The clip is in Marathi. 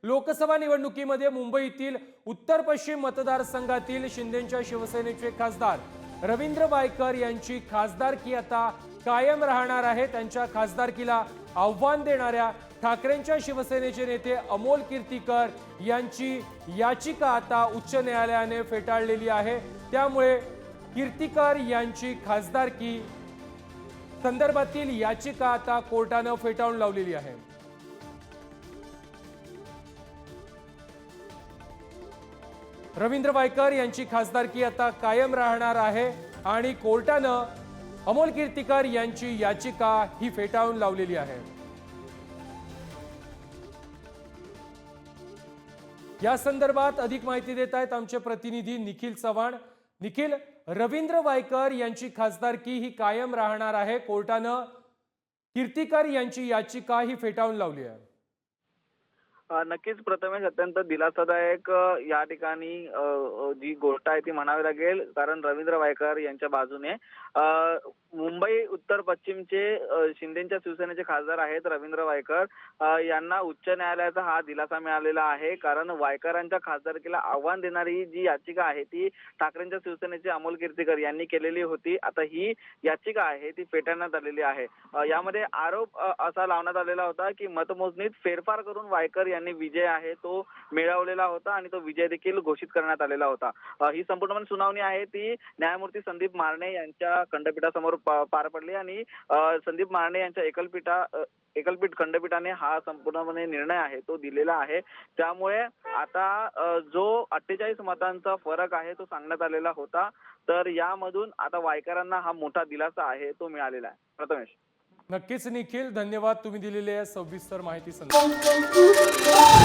लोकसभा निवडणुकीमध्ये मुंबईतील उत्तर पश्चिम मतदारसंघातील शिंदेच्या शिवसेनेचे खासदार रवींद्र वायकर यांची खासदारकी आता कायम राहणार आहे। त्यांच्या खासदारकीला आव्हान देणाऱ्या ठाकरेंच्या शिवसेनेचे नेते अमोल कीर्तीकर यांची याचिका आता उच्च न्यायालयाने फेटाळलेली आहे। त्यामुळे कीर्तीकर यांची खासदारकी संदर्भातील याचिका आता कोर्टाने फेटाळून लावलेली आहे। रवींद्र वायकर यांची खासदारकी आता कायम राहणार आहे आणि कोर्टाने अमोल कीर्तीकर यांची याचिका ही फेटाळून लावलेली आहे। या संदर्भात अधिक माहिती देत आहेत आमचे प्रतिनिधी निखिल चव्हाण। निखिल, रवींद्र वायकर यांची खासदारकी ही कायम राहणार आहे, कोर्टाने कीर्तीकर यांची याचिका ही फेटाळून लावली आहे। नक्कीच प्रथमेश, अत्यंत दिलासादायक या ठिकाणी जी गोष्ट आहे ती म्हणावी लागेल, कारण रवींद्र वायकर यांच्या बाजूने मुंबई उत्तर पश्चिमचे शिंदेच्या शिवसेनेचे खासदार आहेत रवींद्र वायकर यांना उच्च न्यायालयाचा हा दिलासा मिळालेला आहे। कारण वायकरांच्या खासदारकीला आव्हान देणारी जी याचिका आहे ती ठाकरेंच्या शिवसेनेचे अमोल कीर्तीकर यांनी केलेली होती। आता ही याचिका आहे ती फेटाळण्यात आलेली आहे। यामध्ये आरोप असा लावण्यात आलेला होता की मतमोजणीत फेरफार करून वायकर यांनी विजय आहे तो मिळवलेला होता आणि तो विजय देखील घोषित करण्यात आलेला होता। ही संपूर्ण सुनावणी आहे ती न्यायमूर्ती संदीप मारणे यांच्या खंडपीठासमोर पार पडली आणि संदीप मारणे यांच्या एकलपीठ खंडपीठाने हा संपूर्णपणे निर्णय आहे तो दिलेला आहे। त्यामुळे आता जो 48 मतांचा फरक आहे तो सांगण्यात आलेला होता, तर यामधून आता वायकरांना हा मोठा दिलासा आहे तो मिळालेला आहे। प्रथमेश, नक्कीच निखिल, धन्यवाद तुम्ही दिलेल्या सविस्तर माहिती संदर्भात।